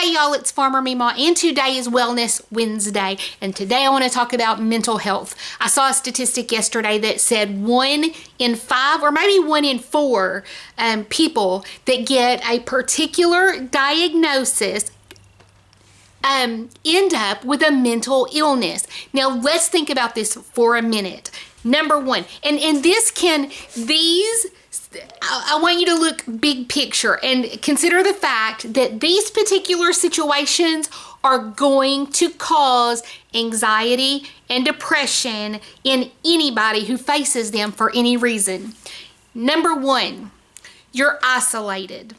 Hey y'all, it's Farmer MeeMaw, and today is Wellness Wednesday, and today I want to talk about mental health. I saw a statistic yesterday that said 1 in 5 or maybe 1 in 4 people that get a particular diagnosis end up with a mental illness. Now let's think about this for a minute. Number one, and I want you to look big picture and consider the fact that these particular situations are going to cause anxiety and depression in anybody who faces them for any reason. Number one, you're isolated.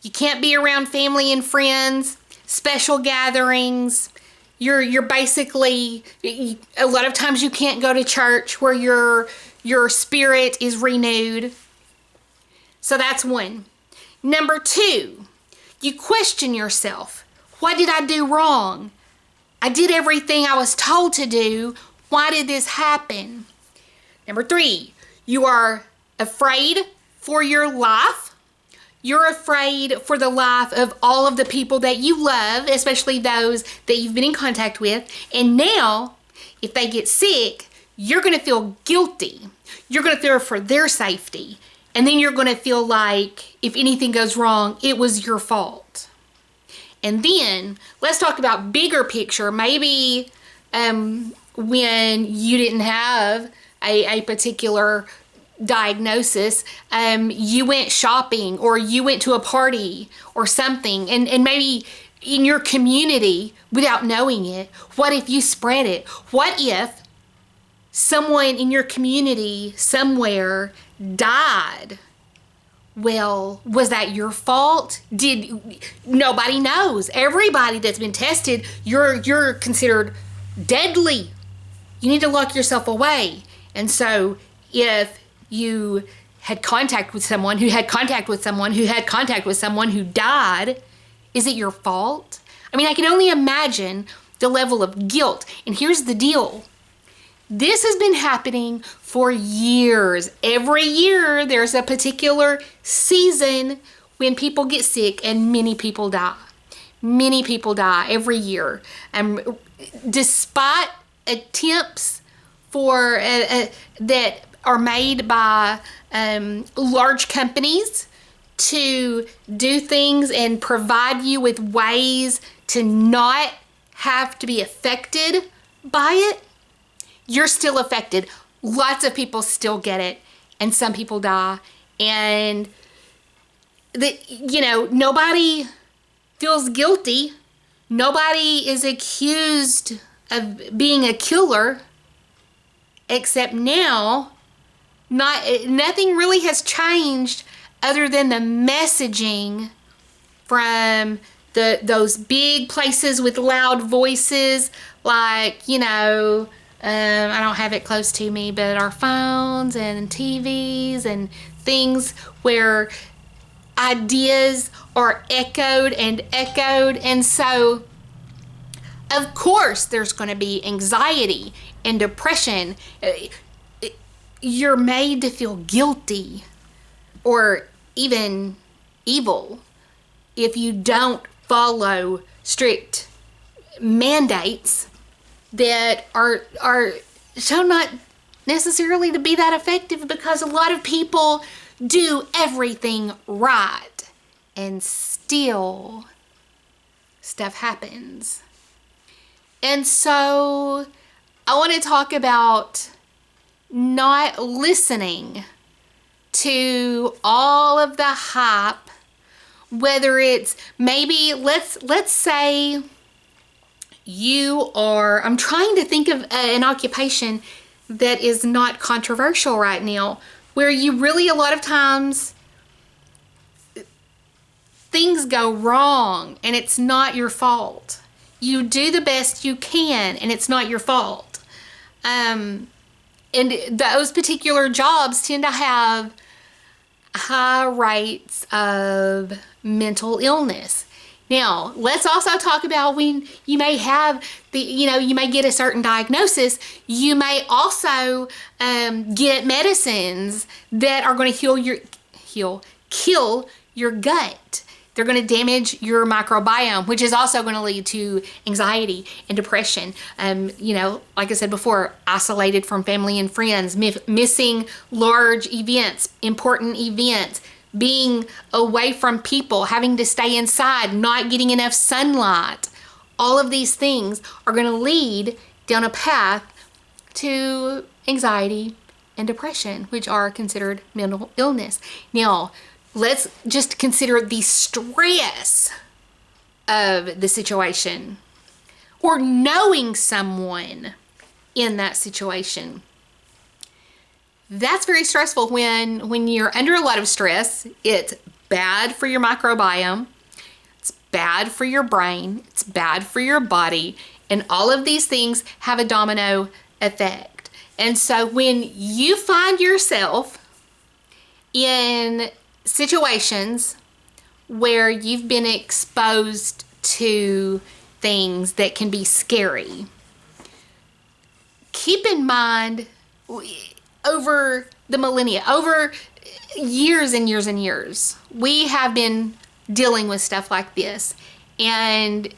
You can't be around family and friends, special gatherings. You're basically, a lot of times you can't go to church where your spirit is renewed. So that's one. Number two, you question yourself. What did I do wrong? I did everything I was told to do. Why did this happen? Number three, you are afraid for your life. You're afraid for the life of all of the people that you love, especially those that you've been in contact with. And now, if they get sick, you're going to feel guilty. You're going to fear for their safety. And then you're going to feel like if anything goes wrong, it was your fault. And then let's talk about bigger picture. Maybe when you didn't have a particular diagnosis, you went shopping or you went to a party or something, and maybe in your community without knowing it, what if you spread it? What if someone in your community somewhere died? Well, was that your fault? Nobody knows. Everybody that's been tested, you're considered deadly. You need to lock yourself away. And so if you had contact with someone who had contact with someone who had contact with someone who died, is it your fault? I mean, I can only imagine the level of guilt. And here's the deal. This has been happening for years. Every year there's a particular season when people get sick and many people die. Many people die every year. Despite attempts for that are made by large companies to do things and provide you with ways to not have to be affected by it, you're still affected. Lots of people still get it, and some people die. And nobody feels guilty. Nobody is accused of being a killer, except now nothing really has changed other than the messaging from those big places with loud voices, like, I don't have it close to me, but our phones and TVs and things where ideas are echoed. And so, of course, there's going to be anxiety and depression. You're made to feel guilty or even evil if you don't follow strict mandates that are shown not necessarily to be that effective, because a lot of people do everything right and still stuff happens. And so I want to talk about not listening to all of the hype, whether it's maybe, let's say you are, I'm trying to think of an occupation that is not controversial right now, where you really, a lot of times, things go wrong and it's not your fault. You do the best you can and it's not your fault. And those particular jobs tend to have high rates of mental illness. Now, let's also talk about when you may have you may get a certain diagnosis. You may also get medicines that are going to kill your gut. They're going to damage your microbiome, which is also going to lead to anxiety and depression. Like I said before, isolated from family and friends, missing large events, important events, being away from people, having to stay inside, not getting enough sunlight. All of these things are going to lead down a path to anxiety and depression, which are considered mental illness. Now, let's just consider the stress of the situation or knowing someone in that situation. That's very stressful when you're under a lot of stress. It's bad for your microbiome. It's bad for your brain. It's bad for your body. And all of these things have a domino effect. And so when you find yourself in situations where you've been exposed to things that can be scary, keep in mind, over the millennia, over years and years and years, we have been dealing with stuff like this. And,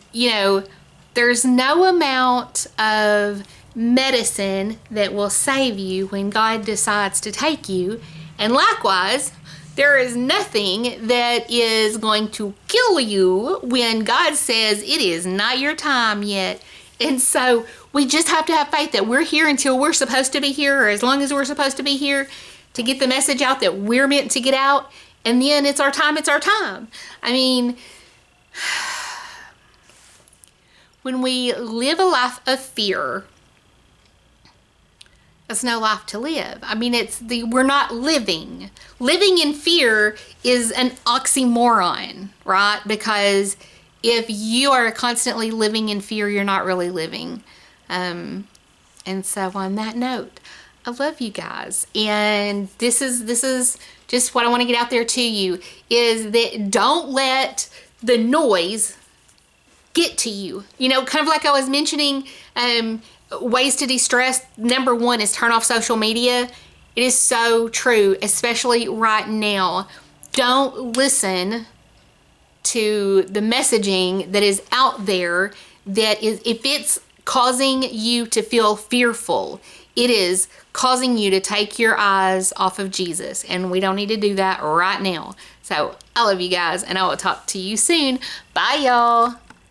there's no amount of medicine that will save you when God decides to take you. And likewise, there is nothing that is going to kill you when God says it is not your time yet. And so we just have to have faith that we're here until we're supposed to be here, or as long as we're supposed to be here, to get the message out that we're meant to get out. And then it's our time, it's our time. I mean, when we live a life of fear, it's no life to live. I mean, we're not living. Living in fear is an oxymoron, right? Because if you are constantly living in fear, you're not really living. And so on that note, I love you guys. And this is just what I want to get out there to you, is that don't let the noise get to you. Kind of like I was mentioning, ways to de-stress. Number one is turn off social media. It is so true, especially right now. Don't listen to the messaging that is out there that is, if it's causing you to feel fearful, it is causing you to take your eyes off of Jesus. And we don't need to do that right now. So I love you guys, and I will talk to you soon. Bye, y'all.